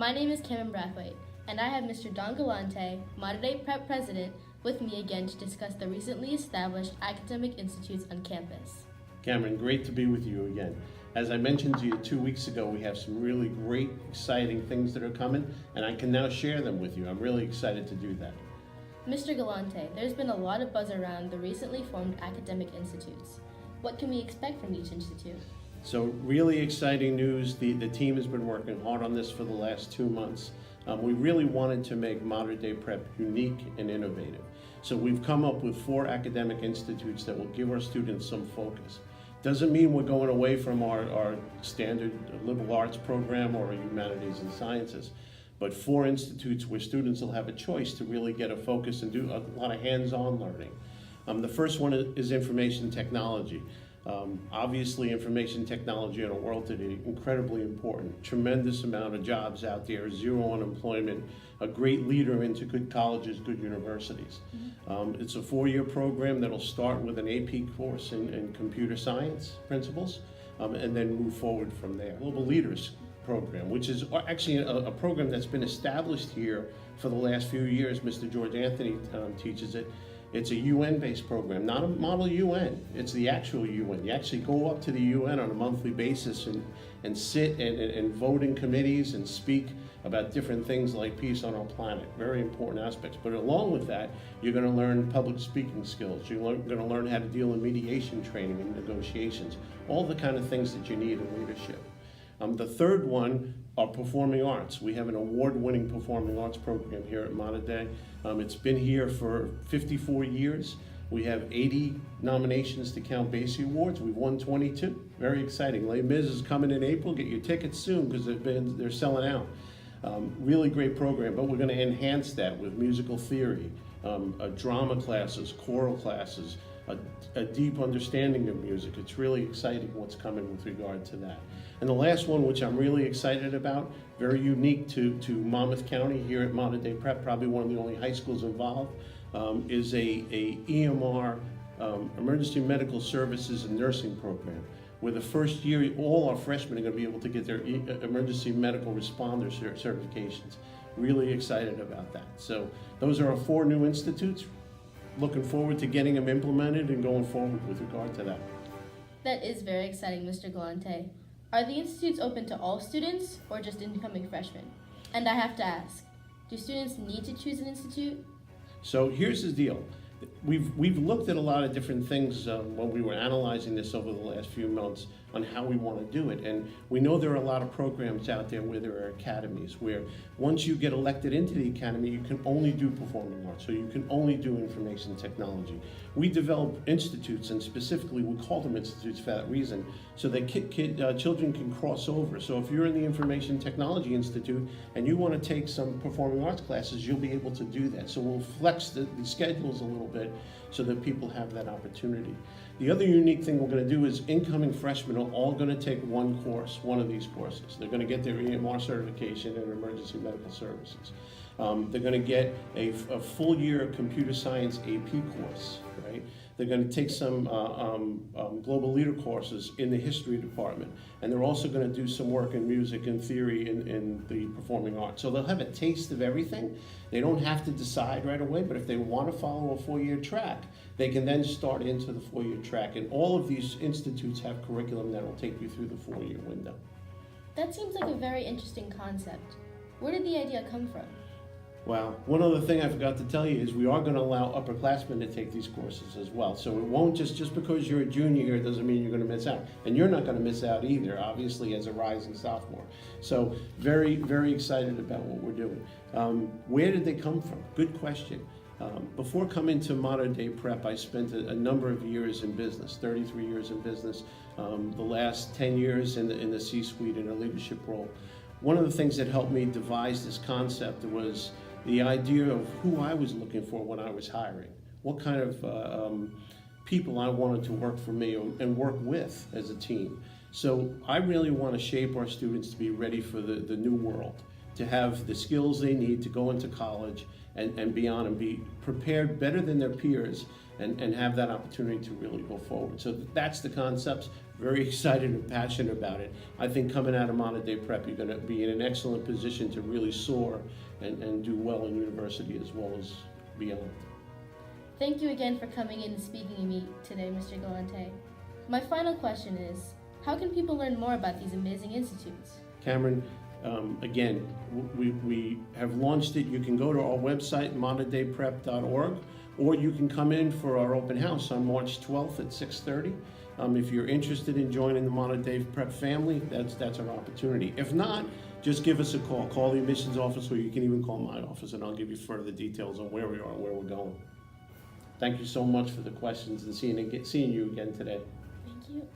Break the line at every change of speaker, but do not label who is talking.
My name is Camryn Brathwaite, and I have Mr. Don Galante, Mater Dei Prep President, with me again to discuss the recently established academic institutes on campus.
Camryn, great to be with you again. As I mentioned to you 2 weeks ago, we have some really great, exciting things that are coming, and I can now share them with you. I'm really excited to do that.
Mr. Galante, there's been a lot of buzz around the recently formed academic institutes. What can we expect from each institute?
So really exciting news. The team has been working hard on this for the last 2 months. We really wanted to make Mater Dei Prep unique and innovative. So we've come up with 4 academic institutes that will give our students some focus. Doesn't mean we're going away from our standard liberal arts program or humanities and sciences, but 4 institutes where students will have a choice to really get a focus and do a lot of hands-on learning. The first one is information technology. Obviously, information technology in our world today, incredibly important. Tremendous amount of jobs out there, zero unemployment, a great leader into good colleges, good universities. It's a 4-year program that'll start with an AP course in computer science principles, and then move forward from there. Global Leaders program, which is actually a program that's been established here for the last few years. Mr. George Anthony teaches it. It's a UN-based program, not a model UN. It's the actual UN. You actually go up to the UN on a monthly basis and sit and vote in committees and speak about different things like peace on our planet. Very important aspects. But along with that, you're going to learn public speaking skills. You're going to learn how to deal in mediation training and negotiations, all the kind of things that you need in leadership. The third one are performing arts. We have an award-winning performing arts program here at Mater Dei. It's been here for 54 years. We have 80 nominations to Count Basie Awards. We've won 22. Very exciting. Les Mis is coming in April. Get your tickets soon because they're selling out. Really great program, but we're going to enhance that with musical theory, drama classes, choral classes, a deep understanding of music. It's really exciting what's coming with regard to that. And the last one, which I'm really excited about, very unique to Monmouth County here at Mater Dei Prep, probably one of the only high schools involved, is a EMR, Emergency Medical Services and Nursing program, where the first year, all our freshmen are going to be able to get their emergency medical responder certifications. Really excited about that. So those are our 4 new institutes. Looking forward to getting them implemented and going forward with regard to that.
That is very exciting, Mr. Galante. Are the institutes open to all students or just incoming freshmen? And I have to ask, do students need to choose an institute?
So here's the deal. We've looked at a lot of different things when we were analyzing this over the last few months on how we want to do it. And we know there are a lot of programs out there where there are academies where once you get elected into the academy, you can only do performing arts, so you can only do information technology. We develop institutes, and specifically we call them institutes for that reason, so that children can cross over. So if you're in the Information Technology Institute and you want to take some performing arts classes, you'll be able to do that. So we'll flex the schedules a little bit so that people have that opportunity. The other unique thing we're going to do is incoming freshmen are all going to take one of these courses. They're going to get their EMR certification in emergency medical services. They're going to get a full year computer science AP course, right? They're going to take some global leader courses in the history department. And they're also going to do some work in music and theory in the performing arts. So they'll have a taste of everything. They don't have to decide right away, but if they want to follow a 4-year track, they can then start into the 4-year track. And all of these institutes have curriculum that will take you through the 4-year window.
That seems like a very interesting concept. Where did the idea come from?
Well, one other thing I forgot to tell you is we are going to allow upperclassmen to take these courses as well. So it won't just because you're a junior here doesn't mean you're going to miss out. And you're not going to miss out either, obviously, as a rising sophomore. So very, very excited about what we're doing. Where did they come from? Good question. Before coming to Mater Dei Prep, I spent a number of years in business, 33 years in business, the last 10 years in the C-suite in a leadership role. One of the things that helped me devise this concept was the idea of who I was looking for when I was hiring, what kind of people I wanted to work for me and work with as a team. So I really want to shape our students to be ready for the new world, to have the skills they need to go into college and beyond, and be prepared better than their peers, and have that opportunity to really go forward. So that's the concepts. Very excited and passionate about it. I think coming out of Mater Dei Prep, you're going to be in an excellent position to really soar and do well in university as well as beyond.
Thank you again for coming in and speaking to me today, Mr. Galante. My final question is, how can people learn more about these amazing institutes?
Camryn, again, we have launched it. You can go to our website, materdeiprep.org, or you can come in for our open house on March 12th at 6:30. If you're interested in joining the Mater Dei Prep family, that's our opportunity. If not, just give us a call. Call the admissions office, or you can even call my office, and I'll give you further details on where we are and where we're going. Thank you so much for the questions, and seeing you again today.
Thank you.